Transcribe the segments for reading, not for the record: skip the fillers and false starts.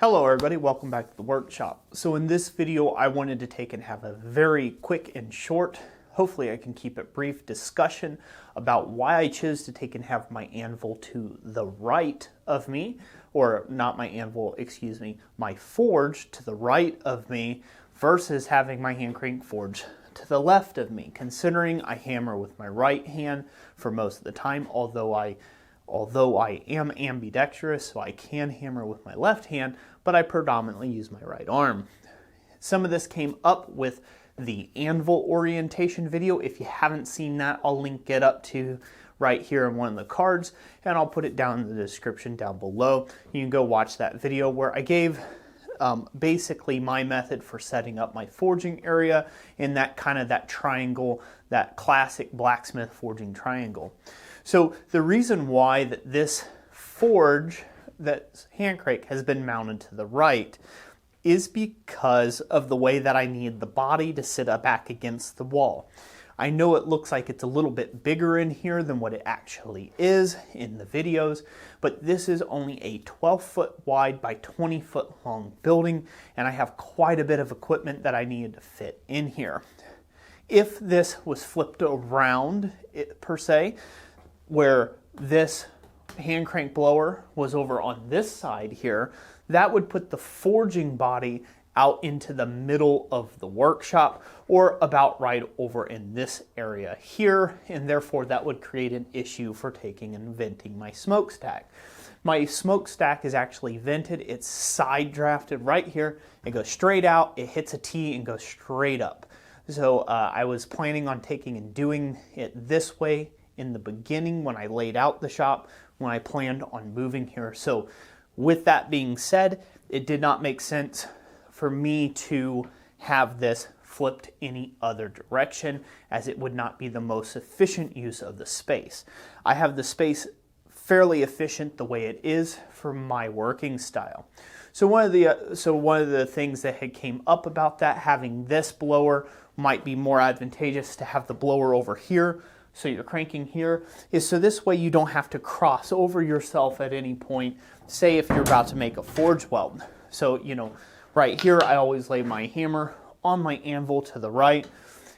Hello everybody, welcome back to the workshop. So in this video I wanted to take and have a very quick and short, hopefully I can keep it brief, discussion about why I chose to take and have my anvil to the right of me, or not my anvil, excuse me, my forge to the right of me versus having my hand crank forge to the left of me, considering I hammer with my right hand for most of the time, although I am ambidextrous, so I can hammer with my left hand, but I predominantly use my right arm. Some of this came up with the anvil orientation video. If you haven't seen that, I'll link it up to right here in one of the cards, and I'll put it down in the description down below. You can go watch that video where I gave basically my method for setting up my forging area in that that triangle, that classic blacksmith forging triangle. So the reason why that this forge, that hand crank, has been mounted to the right is because of the way that I need the body to sit up back against the wall. I know it looks like it's a little bit bigger in here than what it actually is in the videos, but this is only a 12-foot wide by 20-foot long building, and I have quite a bit of equipment that I needed to fit in here. If this was flipped around, per se, where this hand crank blower was over on this side here, that would put the forging body out into the middle of the workshop, or about right over in this area here, and therefore that would create an issue for taking and venting my smokestack. My smokestack is actually vented, it's side drafted right here, it goes straight out, it hits a T and goes straight up. So I was planning on taking and doing it this way in the beginning when I laid out the shop, when I planned on moving here. So with that being said, it did not make sense for me to have this flipped any other direction, as it would not be the most efficient use of the space. I have the space fairly efficient the way it is for my working style. So one of the things that had came up about that, having this blower might be more advantageous to have the blower over here, so you're cranking here, is so this way you don't have to cross over yourself at any point, say if you're about to make a forge weld. So, you know, right here I always lay my hammer on my anvil to the right,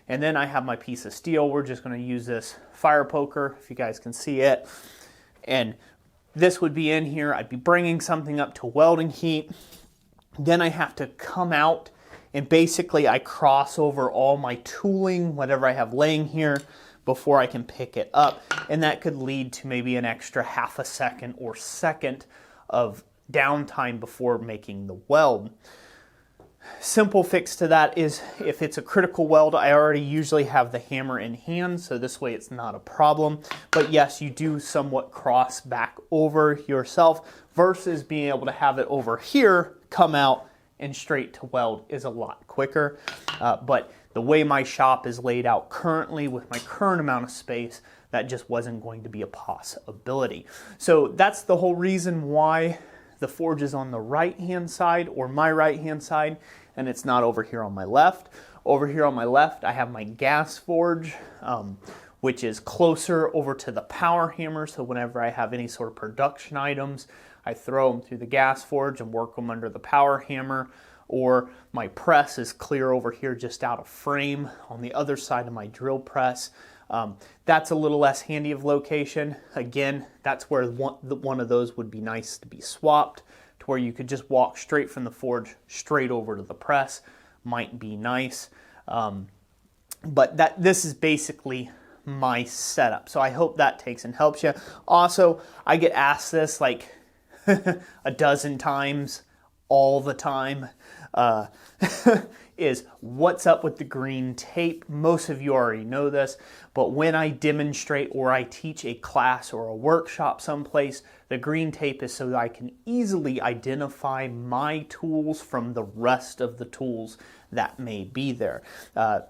and then I have my piece of steel. We're just going to use this fire poker, if you guys can see it, and this would be in here. I'd be bringing something up to welding heat, then I have to come out, and basically I cross over all my tooling, whatever I have laying here, before I can pick it up, and that could lead to maybe an extra half a second or second of downtime before making the weld. Simple fix to that is, if it's a critical weld, I already usually have the hammer in hand, so this way it's not a problem. But yes, you do somewhat cross back over yourself, versus being able to have it over here, come out, and straight to weld is a lot quicker. But the way my shop is laid out currently, with my current amount of space, that just wasn't going to be a possibility. So that's the whole reason why the forge is on the right hand side, or my right hand side, and it's not over here on my left. Over here on my left I have my gas forge, which is closer over to the power hammer, so whenever I have any sort of production items, I throw them through the gas forge and work them under the power hammer. Or my press is clear over here just out of frame on the other side of my drill press. That's a little less handy of location. Again, that's where one of those would be nice to be swapped, to where you could just walk straight from the forge straight over to the press. Might be nice. But this is basically my setup. So I hope that takes and helps you. Also, I get asked this like a dozen times all the time, is what's up with the green tape? Most of you already know this, but when I demonstrate or I teach a class or a workshop someplace, the green tape is so that I can easily identify my tools from the rest of the tools that may be there.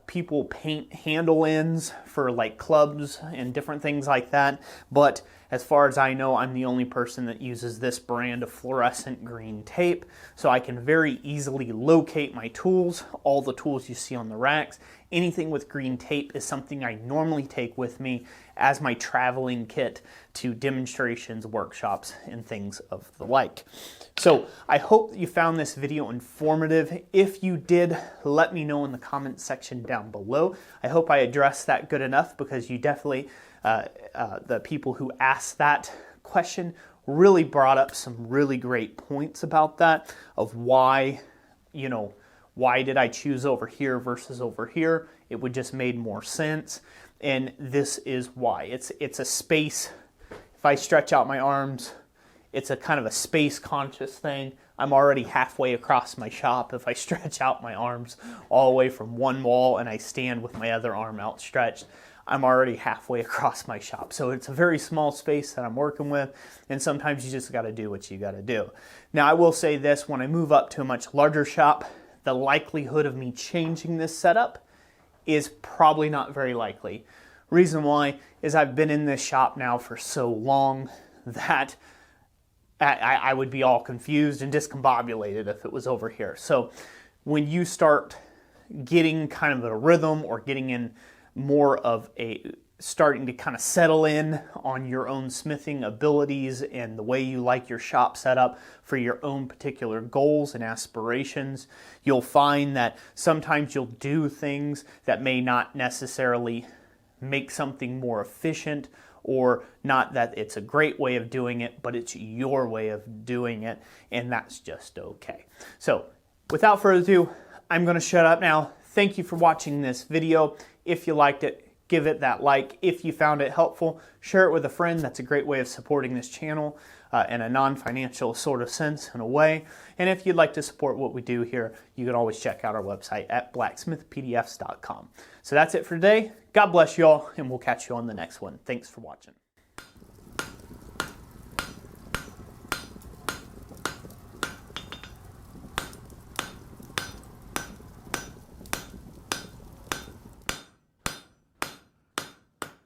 People paint handle ends for like clubs and different things like that, but as far as I know, I'm the only person that uses this brand of fluorescent green tape, so I can very easily locate my tools all the tools you see on the racks. Anything with green tape is something I normally take with me as my traveling kit to demonstrations, workshops, and things of the like. So I hope that you found this video informative. If you did, let me know in the comments section down below. I hope I addressed that good enough, because you definitely, the people who asked that question really brought up some really great points about that, of why, you know, why did I choose over here versus over here? It would just made more sense. And this is why. It's a space. If I stretch out my arms, it's a kind of a space conscious thing. I'm already halfway across my shop if I stretch out my arms all the way from one wall and I stand with my other arm outstretched. I'm already halfway across my shop. So it's a very small space that I'm working with, and sometimes you just got to do what you got to do. Now, I will say this, when I move up to a much larger shop, the likelihood of me changing this setup is probably not very likely. Reason why is I've been in this shop now for so long that I would be all confused and discombobulated if it was over here. So when you start getting kind of a rhythm, or getting in more of starting to kind of settle in on your own smithing abilities and the way you like your shop set up for your own particular goals and aspirations, you'll find that sometimes you'll do things that may not necessarily make something more efficient, or not that it's a great way of doing it, but it's your way of doing it, and that's just okay. So without further ado, I'm going to shut up now. Thank you for watching this video. If you liked it, give it that like. If you found it helpful, share it with a friend. That's a great way of supporting this channel in a non-financial sort of sense, in a way. And if you'd like to support what we do here, you can always check out our website at blacksmithpdfs.com. So that's it for today. God bless you all, and we'll catch you on the next one. Thanks for watching.